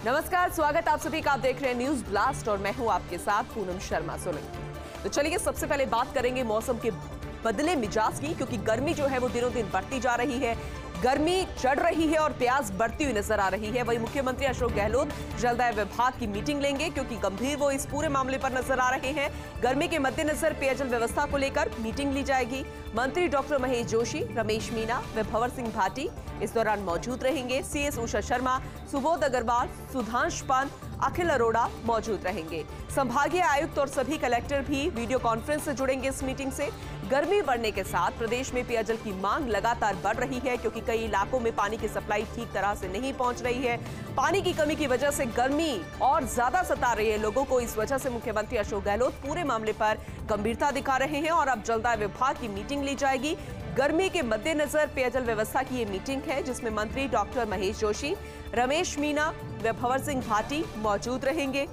नमस्कार, स्वागत आप सभी का। आप देख रहे हैं न्यूज ब्लास्ट और मैं हूं आपके साथ पूनम शर्मा सोलंकी। तो चलिए सबसे पहले बात करेंगे मौसम के बदले मिजाज की, क्योंकि गर्मी जो है वो दिनों दिन बढ़ती जा रही है। गर्मी चढ़ रही है और प्यास बढ़ती हुई नजर आ रही है। वहीं मुख्यमंत्री अशोक गहलोत जलदाय विभाग की मीटिंग लेंगे, क्योंकि गंभीर वो इस पूरे मामले पर नजर आ रहे हैं। गर्मी के मद्देनजर पेयजल व्यवस्था को लेकर मीटिंग ली जाएगी। मंत्री डॉक्टर महेश जोशी, रमेश मीना व भंवर सिंह भाटी इस दौरान मौजूद रहेंगे। सीएस उषा शर्मा, सुबोध अग्रवाल, सुधांश पंत, अखिल अरोड़ा मौजूद रहेंगे। संभागीय आयुक्त और सभी कलेक्टर भी वीडियो कॉन्फ्रेंस से जुड़ेंगे इस मीटिंग से। गर्मी बढ़ने के साथ प्रदेश में पेयजल की मांग लगातार बढ़ रही है, क्योंकि कई इलाकों में पानी की सप्लाई ठीक तरह से नहीं पहुंच रही है। पानी की कमी की वजह से गर्मी और ज्यादा सता रही है लोगों को। इस वजह से मुख्यमंत्री अशोक गहलोत पूरे मामले पर गंभीरता दिखा रहे हैं और अब जलदाय विभाग की मीटिंग ली जाएगी। गर्मी के मद्देनजर पेयजल व्यवस्था की ये मीटिंग है, जिसमें मंत्री डॉक्टर महेश जोशी, रमेश मीना व भंवर सिंह भाटी मौजूद रहेंगे।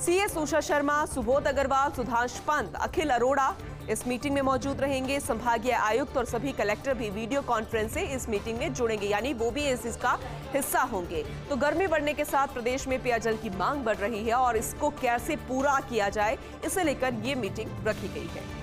सीएस उषा शर्मा, सुबोध अग्रवाल, सुधांश पंत, अखिल अरोड़ा इस मीटिंग में मौजूद रहेंगे। संभागीय आयुक्त और सभी कलेक्टर भी वीडियो कॉन्फ्रेंस से इस मीटिंग में जुड़ेंगे, यानी वो भी इसका हिस्सा होंगे। तो गर्मी बढ़ने के साथ प्रदेश में पेयजल की मांग बढ़ रही है और इसको कैसे पूरा किया जाए, इसे लेकर ये मीटिंग रखी गई है।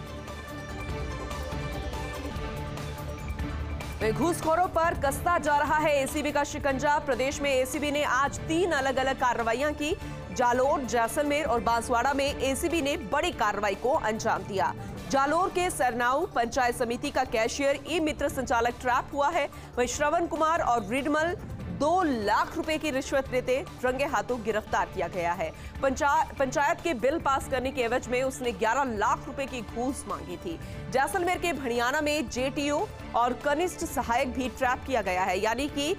घूसखोरों पर कसता जा रहा है एसीबी का शिकंजा। प्रदेश में एसीबी ने आज 3 अलग अलग कार्रवाइयां की। जालोर, जैसलमेर और बांसवाड़ा में एसीबी ने बड़ी कार्रवाई को अंजाम दिया। जालोर के सरनाऊ पंचायत समिति का कैशियर ई मित्र संचालक ट्रैप हुआ है। वहीं श्रवण कुमार और रिडमल 2 लाख रुपए की रिश्वत लेते रंगे हाथों गिरफ्तार किया गया है। पंचायत के बिल पास करने के एवज में उसने 11 लाख रुपए की घूस मांगी थी। जैसलमेर के भड़ियाना में जेटीओ और कनिष्ठ सहायक भी ट्रैप किया गया है, यानी कि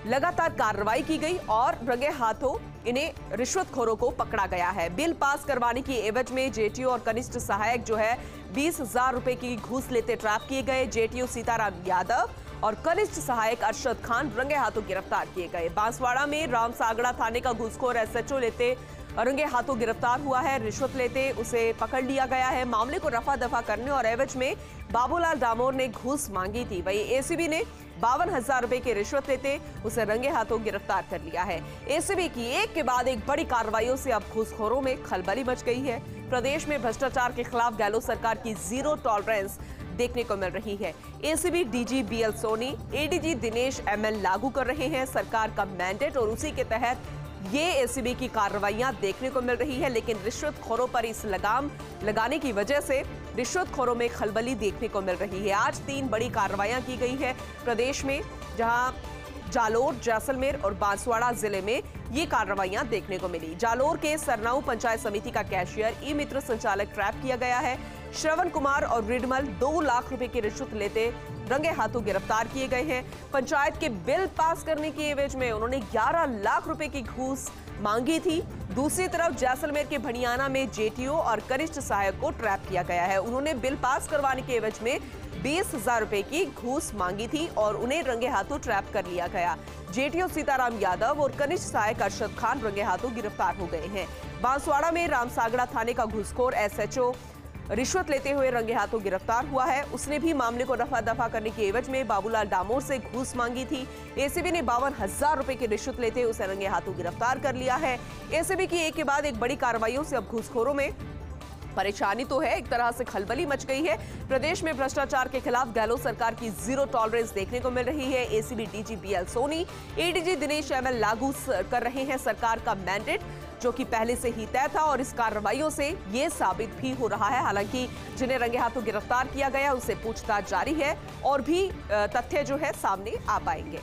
लगातार कार्रवाई की गई और रंगे हाथों इन्हें रिश्वतखोरों को पकड़ा गया है। बिल पास करवाने की एवज में जेटीओ और कनिष्ठ सहायक जो है 20,000 रुपए की घूस लेते ट्रैप किए गए। जेटीओ सीताराम यादव और कनिष्ठ सहायक अरशद खान रंगे हाथों गिरफ्तार किए गए। बांसवाड़ा में रामसागड़ा थाने का घूसखोर एसएचओ लेते रंगे हाथों गिरफ्तार हुआ है। रिश्वत लेते उसे पकड़ लिया गया है। मामले को रफा दफा करने और एवज में बाबूलाल डामोर ने घूस मांगी थी। वहीं एसीबी ने 52,000 रुपए की रिश्वत लेते उसे रंगे हाथों गिरफ्तार कर लिया है। एसीबी की एक के बाद एक बड़ी कार्रवाइयों से अब घूसखोरों में खलबली मच गई है। प्रदेश में भ्रष्टाचार के खिलाफ गहलोत सरकार की जीरो टॉलरेंस देखने को मिल रही है। ACB DG BL Soni, ADG Dinesh ML लागू कर रहे हैं सरकार का मैंडेट और उसी के तहत ये एसीबी की कार्रवाइयां देखने को मिल रही है। लेकिन रिश्वतखोरों पर इस लगाम लगाने की वजह से रिश्वतखोरों में खलबली देखने को मिल रही है। आज 3 बड़ी कार्रवाइयां की गई है प्रदेश में, जहां जालोर, जैसलमेर और बांसवाड़ा जिले में ये कार्रवाइयां देखने को मिली। जालोर के सरनाऊ पंचायत समिति का कैशियर ई मित्र संचालक ट्रैप किया गया है। श्रवण कुमार और रिडमल 2 लाख रुपए की रिश्वत लेते रंगे हाथों गिरफ्तार किए गए हैं। पंचायत के बिल पास करने की एवज में उन्होंने 11 लाख रुपए की घूस मांगी थी। दूसरी तरफ जैसलमेर के भड़ियाना में जेटीओ और कनिष्ठ सहायक को ट्रैप किया गया है। उन्होंने बिल पास करवाने के एवज में 20,000 रुपए की घूस मांगी थी और उन्हें रंगे हाथों ट्रैप कर लिया गया। जेटीओ सीताराम यादव और कनिष्ठ सहायक अरशद खान रंगे हाथों गिरफ्तार हो गए हैं। बांसवाड़ा में रामसागड़ा थाने का घूसखोर एसएचओ रिश्वत लेते हुए रंगे हाथों गिरफ्तार हुआ है। उसने भी मामले को रफा दफा करने की एवज में बाबूलाल डामोर से घूस मांगी थी। एसीबी ने 52,000 रुपए की रिश्वत लेते उसे रंगे हाथों गिरफ्तार कर लिया है। एसीबी की एक के बाद एक बड़ी कार्रवाइयों से अब घूसखोरों में परेशानी तो है, एक तरह से खलबली मच गई है। प्रदेश में भ्रष्टाचार के खिलाफ गहलोत सरकार की जीरो टॉलरेंस देखने को मिल रही है। ACB DG BL Soni, ADG Dinesh ML लागू कर रहे हैं सरकार का मैंडेट, जो कि पहले से ही तय था और इस कार्रवाइयों से ये साबित भी हो रहा है। हालांकि जिन्हें रंगे हाथों गिरफ्तार किया गया उनसे पूछताछ जारी है और भी तथ्य जो है सामने आ पाएंगे।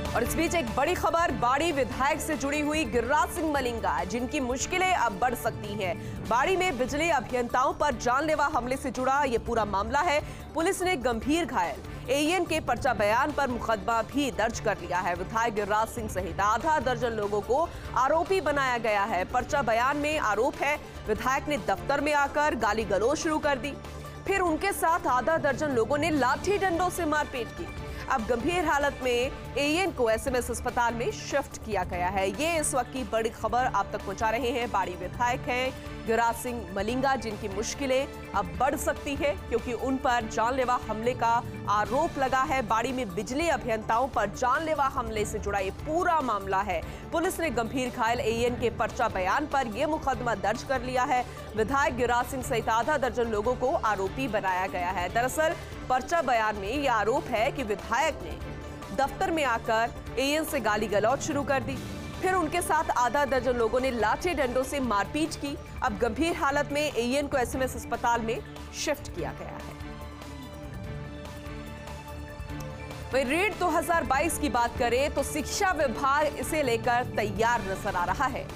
और इस बीच एक बड़ी खबर बाड़ी विधायक से जुड़ी हुई गिरिराज सिंह मलिंगा, जिनकी मुश्किलें अब बढ़ सकती हैं। बाड़ी में बिजली अभियंताओं पर जानलेवा हमले से जुड़ा ये पूरा मामला है। पुलिस ने गंभीर घायल एएन के पर्चा बयान पर मुकदमा भी दर्ज कर लिया है। विधायक गिरिराज सिंह सहित आधा दर्जन लोगों को आरोपी बनाया गया है। पर्चा बयान में आरोप है विधायक ने दफ्तर में आकर गाली गलौज शुरू कर दी, फिर उनके साथ आधा दर्जन लोगों ने लाठी डंडों से मारपीट की। अब गंभीर हालत में एएन को एसएमएस अस्पताल में शिफ्ट किया गया है। ये इस वक्त की बड़ी खबर आप तक पहुंचा रहे हैं। बाड़ी विधायक हैं गिरिराज सिंह मलिंगा, जिनकी मुश्किलें अब बढ़ सकती है क्योंकि उन पर जानलेवा हमले का आरोप लगा है। बाड़ी में बिजली अभियंताओं पर जानलेवा हमले से जुड़ा ये पूरा मामला है। पुलिस ने गंभीर घायल एएन के पर्चा बयान पर यह मुकदमा दर्ज कर लिया है। विधायक गिरिराज सिंह सहित आधा दर्जन लोगों को आरोपी बनाया गया है। दरअसल पर्चा बयान में यह आरोप है कि विधायक ने दफ्तर में आकर एएन से गाली गलौज शुरू कर दी, फिर उनके साथ आधा दर्जन लोगों ने लाठी डंडों से मारपीट की। अब गंभीर हालत में एएन को एसएमएस अस्पताल में शिफ्ट किया गया है। वहीं रीट 2022 की बात करें तो शिक्षा विभाग इसे लेकर तैयार नजर आ रहा है।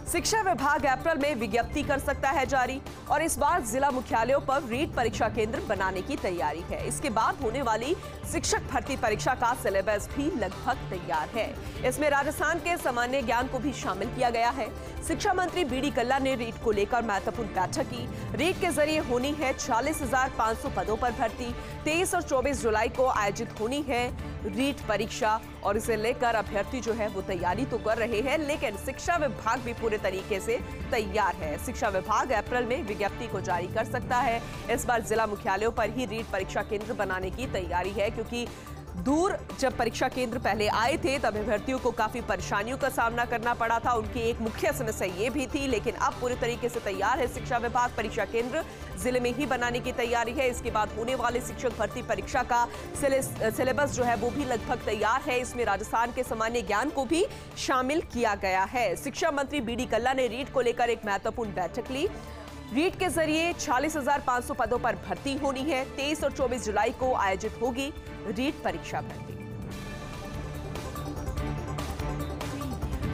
शिक्षा विभाग अप्रैल में विज्ञप्ति कर सकता है जारी और इस बार जिला मुख्यालयों पर रीट परीक्षा केंद्र बनाने की तैयारी है। इसके बाद होने वाली शिक्षक भर्ती परीक्षा का सिलेबस भी लगभग तैयार है। इसमें राजस्थान के सामान्य ज्ञान को भी शामिल किया गया है। शिक्षा मंत्री बीडी कल्ला ने रीट को लेकर महत्वपूर्ण बैठक की। रीट के जरिए होनी है 40,500 पदों पर भर्ती। 23 और 24 जुलाई को आयोजित होनी है रीट परीक्षा और इसे लेकर अभ्यर्थी जो है वो तैयारी तो कर रहे हैं, लेकिन शिक्षा विभाग भी पूरे तरीके से तैयार है। शिक्षा विभाग अप्रैल में विज्ञप्ति को जारी कर सकता है। इस बार जिला मुख्यालयों पर ही रीट परीक्षा केंद्र बनाने की तैयारी है क्योंकि दूर जब परीक्षा केंद्र पहले आए थे तब अभ्यर्थियों को काफी परेशानियों का सामना करना पड़ा था। उनकी एक मुख्य समस्या ये भी थी, लेकिन अब पूरी तरीके से तैयार है शिक्षा विभाग। परीक्षा केंद्र जिले में ही बनाने की तैयारी है। इसके बाद होने वाले शिक्षक भर्ती परीक्षा का सिलेबस जो है वो भी लगभग तैयार है। इसमें राजस्थान के सामान्य ज्ञान को भी शामिल किया गया है। शिक्षा मंत्री बीडी कल्ला ने रीट को लेकर एक महत्वपूर्ण बैठक ली। रीट के जरिए 40,500 पदों पर भर्ती होनी है। 23 और 24 जुलाई को आयोजित होगी रीट परीक्षा भर्ती।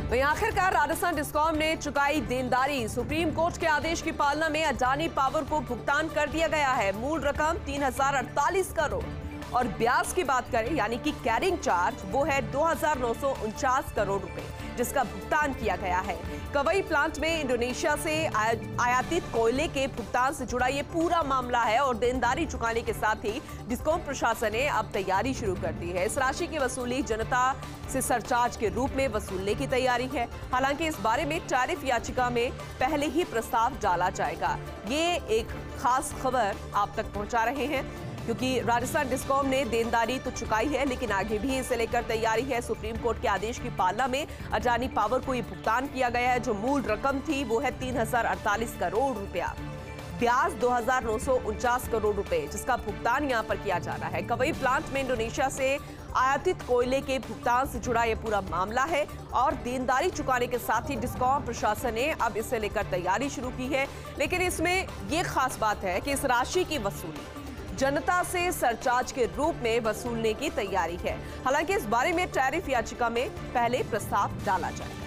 वहीं आखिरकार राजस्थान डिस्कॉम ने चुकाई देनदारी। सुप्रीम कोर्ट के आदेश की पालना में अडानी पावर को भुगतान कर दिया गया है। मूल रकम 3,048 करोड़ और ब्याज की बात करें यानी कि कैरिंग चार्ज वो है 2,949 करोड़ रुपए, जिसका भुगतान किया गया है। कवई प्लांट में इंडोनेशिया से आयातित कोयले के भुगतान से जुड़ा ये पूरा मामला है और देनदारी चुकाने के साथ ही डिस्कॉम प्रशासन ने अब तैयारी शुरू कर दी है। इस राशि की वसूली जनता से सरचार्ज के रूप में वसूलने की तैयारी है। हालांकि इस बारे में टैरिफ याचिका में पहले ही प्रस्ताव डाला जाएगा। ये एक खास खबर आप तक पहुंचा रहे हैं क्योंकि राजस्थान डिस्कॉम ने देनदारी तो चुकाई है, लेकिन आगे भी इसे लेकर तैयारी है। सुप्रीम कोर्ट के आदेश की पालना में अडानी पावर को ये भुगतान किया गया है। जो मूल रकम थी वो है 3,048 करोड़ रुपया, ब्याज 2,949 करोड़ रुपए, जिसका भुगतान यहां पर किया जा रहा है। कवई प्लांट में इंडोनेशिया से आयातित कोयले के भुगतान से जुड़ा यह पूरा मामला है और देनदारी चुकाने के साथ ही डिस्कॉम प्रशासन ने अब इसे लेकर तैयारी शुरू की है। लेकिन इसमें यह खास बात है कि इस राशि की वसूली जनता से सरचार्ज के रूप में वसूलने की तैयारी है। हालांकि इस बारे में टैरिफ याचिका में पहले प्रस्ताव डाला जाएगा।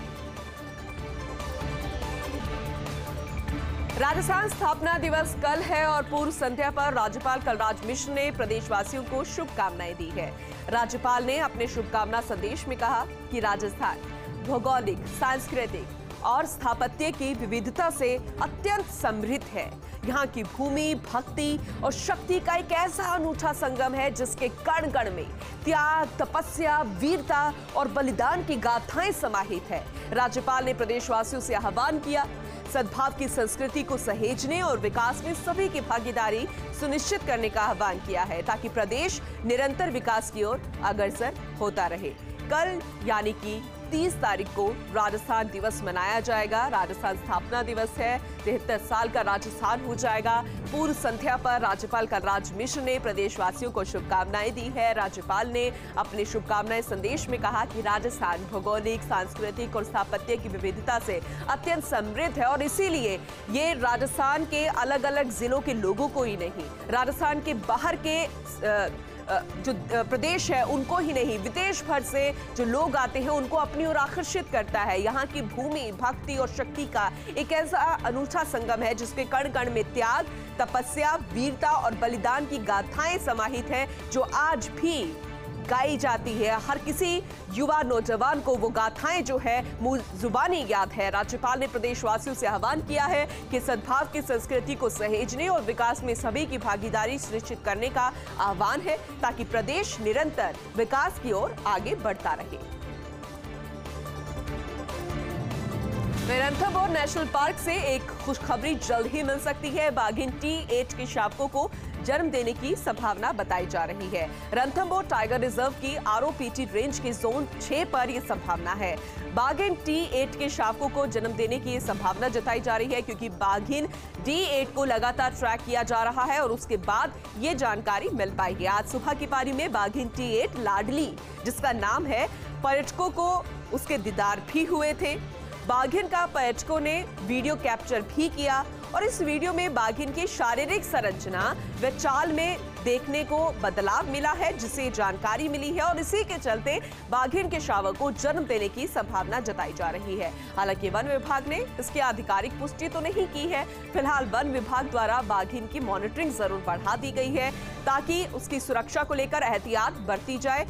राजस्थान स्थापना दिवस कल है और पूर्व संध्या पर राज्यपाल कलराज मिश्र ने प्रदेशवासियों को शुभकामनाएं दी है। राज्यपाल ने अपने शुभकामना संदेश में कहा कि राजस्थान भौगोलिक, सांस्कृतिक और स्थापत्य की विविधता से अत्यंत समृद्ध है। यहाँ की भूमि भक्ति और शक्ति का एक ऐसा अनूठा संगम है जिसके कण कण में त्याग, तपस्या, वीरता और बलिदान की गाथाएं समाहित है। राज्यपाल ने प्रदेशवासियों से आह्वान किया सद्भाव की संस्कृति को सहेजने और विकास में सभी की भागीदारी सुनिश्चित करने का आह्वान किया है ताकि प्रदेश निरंतर विकास की ओर अग्रसर होता रहे। कल यानी कि 30 तारीख को राजस्थान दिवस मनाया जाएगा। राजस्थान स्थापना दिवस है। 73 साल का राजस्थान हो जाएगा। पूर्व संध्या पर राज्यपाल कलराज मिश्र ने प्रदेशवासियों को शुभकामनाएं दी है। राज्यपाल ने अपने शुभकामनाएं संदेश में कहा कि राजस्थान भौगोलिक, सांस्कृतिक और स्थापत्य की विविधता से अत्यंत समृद्ध है और इसीलिए ये राजस्थान के अलग अलग जिलों के लोगों को ही नहीं, राजस्थान के बाहर के जो प्रदेश है उनको ही नहीं, विदेश भर से जो लोग आते हैं उनको अपनी ओर आकर्षित करता है। यहाँ की भूमि भक्ति और शक्ति का एक ऐसा अनूठा संगम है जिसके कण कण में त्याग, तपस्या, वीरता और बलिदान की गाथाएं समाहित हैं जो आज भी गाई जाती है। हर किसी युवा नौजवान को वो गाथाएं जो है मूल जुबानी याद है। राज्यपाल ने प्रदेशवासियों से आह्वान किया है कि सद्भाव की संस्कृति को सहेजने और विकास में सभी की भागीदारी सुनिश्चित करने का आह्वान है ताकि प्रदेश निरंतर विकास की ओर आगे बढ़ता रहे। रणथंभौर नेशनल पार्क से एक खुशखबरी जल्द ही मिल सकती है। बाघिन T8 के शावकों को जन्म देने की संभावना बताई जा रही है। रणथंभौर टाइगर रिजर्व की ROPT रेंज के जोन 6 पर यह संभावना है। बाघिन T8 के शावकों को जन्म देने की संभावना जताई जा रही है, क्योंकि बाघिन D8 को लगातार ट्रैक किया जा रहा है और उसके बाद ये जानकारी मिल पाएगी। आज सुबह की पारी में बाघिन T8 लाडली, जिसका नाम है, पर्यटकों को उसके दीदार भी हुए थे। बाघिन का पर्यटकों ने वीडियो कैप्चर भी किया और इस वीडियो में बाघिन की शारीरिक संरचना व चाल में देखने को बदलाव मिला है, जिसे जानकारी मिली है और इसी के चलते बाघिन के शावक को जन्म देने की संभावना जताई जा रही है। हालांकि वन विभाग ने इसकी आधिकारिक पुष्टि तो नहीं की है। फिलहाल वन विभाग द्वारा बाघिन की मॉनिटरिंग जरूर बढ़ा दी गई है ताकि उसकी सुरक्षा को लेकर एहतियात बरती जाए।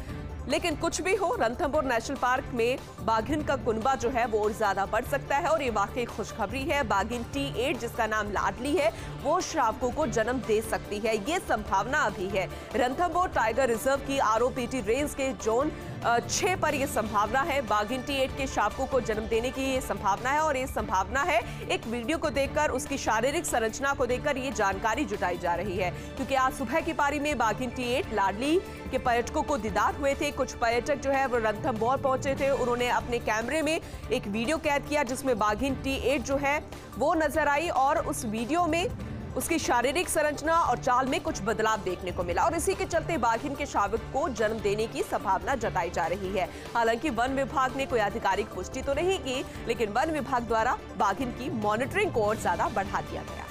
लेकिन कुछ भी हो, रणथंभौर नेशनल पार्क में बाघिन का कुनबा जो है वो और ज्यादा बढ़ सकता है और ये वाकई खुशखबरी है। बाघिन T8, जिसका नाम लाडली है, वो शावकों को जन्म दे सकती है, ये संभावना अभी है। रणथंभौर टाइगर रिजर्व की ROPT रेंज के जोन 6 पर यह संभावना है। बाघिन T8 के शावकों को जन्म देने की ये संभावना है और ये संभावना है एक वीडियो को देखकर, उसकी शारीरिक संरचना को देखकर ये जानकारी जुटाई जा रही है, क्योंकि आज सुबह की पारी में बाघिन T8 लाडली के पर्यटकों को दीदार हुए थे। कुछ पर्यटक जो है वो रणथंभौर पहुंचे थे, उन्होंने अपने कैमरे में एक वीडियो कैद किया जिसमें बाघिन T8 जो है वो नजर आई और उस वीडियो में उसकी शारीरिक संरचना और चाल में कुछ बदलाव देखने को मिला और इसी के चलते बाघिन के शावक को जन्म देने की संभावना जताई जा रही है। हालांकि वन विभाग ने कोई आधिकारिक पुष्टि तो नहीं की, लेकिन वन विभाग द्वारा बाघिन की मॉनिटरिंग को और ज्यादा बढ़ा दिया गया है।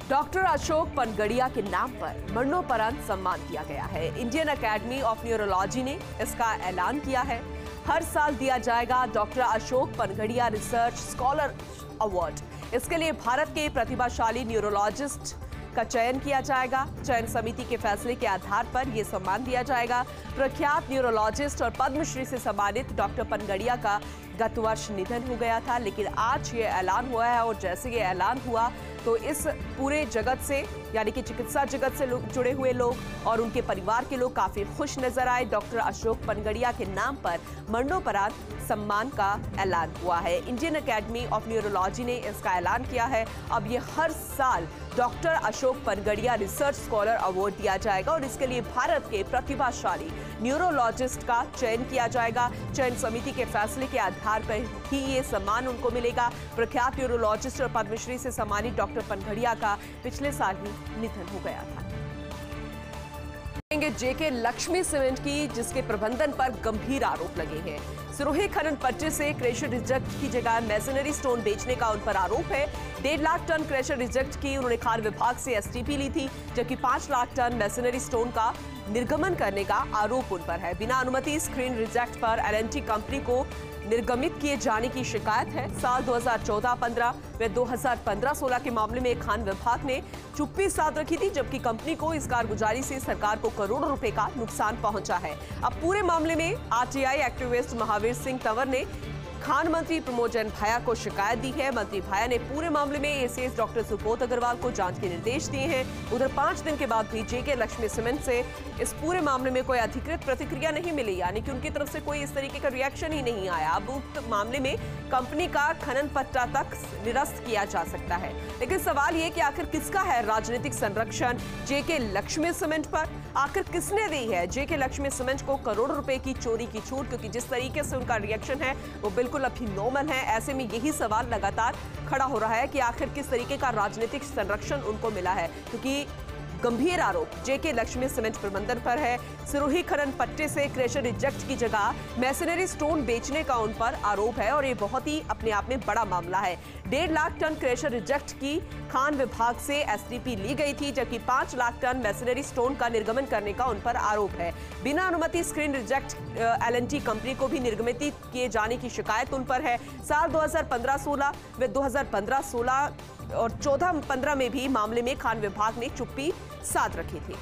डॉक्टर अशोक पनगड़िया के नाम पर मरणोपरांत सम्मान दिया गया है। इंडियन अकेडमी ऑफ न्यूरोलॉजी ने इसका ऐलान किया है। हर साल दिया जाएगा doctor Ashok Panagariya research scholar award. इसके लिए भारत के प्रतिभाशाली न्यूरोलॉजिस्ट का चयन किया जाएगा। चयन समिति के फैसले के आधार पर यह सम्मान दिया जाएगा। प्रख्यात न्यूरोलॉजिस्ट और पद्मश्री से सम्मानित डॉक्टर पनगड़िया का गत वर्ष निधन हो गया था, लेकिन आज ये ऐलान हुआ है और जैसे ये ऐलान हुआ तो इस पूरे जगत से, यानी कि चिकित्सा जगत से जुड़े हुए लोग और उनके परिवार के लोग काफी खुश नजर आए। डॉक्टर अशोक पनगड़िया के नाम पर मरणोपरांत सम्मान का ऐलान हुआ है। इंडियन अकेडमी ऑफ न्यूरोलॉजी ने इसका ऐलान किया है। अब ये हर साल doctor Ashok Panagariya research scholar award दिया जाएगा और इसके लिए भारत के प्रतिभाशाली न्यूरोलॉजिस्ट का चयन किया जाएगा। चयन समिति के फैसले के आधार पर ही ये सम्मान उनको मिलेगा। प्रख्यात न्यूरोलॉजिस्ट और पद्मश्री से सम्मानित डॉक्टर पनगड़िया का पिछले साल ही निधन हो गया था। जेके लक्ष्मी सीमेंट की, जिसके प्रबंधन पर गंभीर आरोप लगे हैं। सिरोही खनन पट्टे से क्रेशर रिजेक्ट की जगह मैसनरी स्टोन बेचने का उन पर आरोप है। 1.5 लाख टन क्रेशर रिजेक्ट की उन्होंने खान विभाग से STP ली थी, जबकि 5 लाख टन मैसनरी स्टोन का निर्गमन करने का आरोप उन पर है। बिना अनुमति स्क्रीन रिजेक्ट पर L&T कंपनी को निर्गमित किए जाने की शिकायत है। साल 2014-15 व 2015-16 के मामले में खान विभाग ने चुप्पी साध रखी थी, जबकि कंपनी को इस कारगुजारी से सरकार को करोड़ों रुपए का नुकसान पहुंचा है। अब पूरे मामले में RTI एक्टिविस्ट महावीर सिंह तंवर ने खान मंत्री प्रमोद जैन भाया को शिकायत दी है। मंत्री भाया ने पूरे मामले में ACS डॉक्टर सुबोध अग्रवाल को जांच के निर्देश दिए हैं। उधर 5 दिन के बाद भी जेके लक्ष्मी सीमेंट से इस पूरे मामले में कोई अधिकृत प्रतिक्रिया नहीं मिली, यानी कि उनकी तरफ से कोई इस तरीके का रिएक्शन ही नहीं आया। अब उक्त मामले में कंपनी का खनन पट्टा तक निरस्त किया जा सकता है। लेकिन सवाल ये कि आखिर किसका है राजनीतिक संरक्षण जेके लक्ष्मी सीमेंट पर? आखिर किसने दी है जेके लक्ष्मी सीमेंट को करोड़ों रुपए की चोरी की छूट? क्योंकि जिस तरीके से उनका रिएक्शन है वो बिल्कुल अभी नॉर्मल है। ऐसे में यही सवाल लगातार खड़ा हो रहा है कि आखिर किस तरीके का राजनीतिक संरक्षण उनको मिला है, क्योंकि गंभीर आरोप जेके लक्ष्मी सीमेंट प्रबंधन पर है। सिरोही खनन पट्टे से क्रेशर रिजेक्ट की जगह मैसनरी स्टोन बेचने का उन पर आरोप है और ये बहुत ही अपने आप में बड़ा मामला है। 1.5 लाख टन क्रेशर रिजेक्ट की खान विभाग से STP ली गई थी, जबकि 5 लाख टन मैसनरी स्टोन का निर्गमन करने का उन पर आरोप है। बिना अनुमति स्क्रीन रिजेक्ट L&T कंपनी को भी निर्गमित किए जाने की शिकायत उन पर है। साल 2015-16 व 2015-16 और 14-15 में भी मामले में खान विभाग ने चुप्पी साध रखी थी।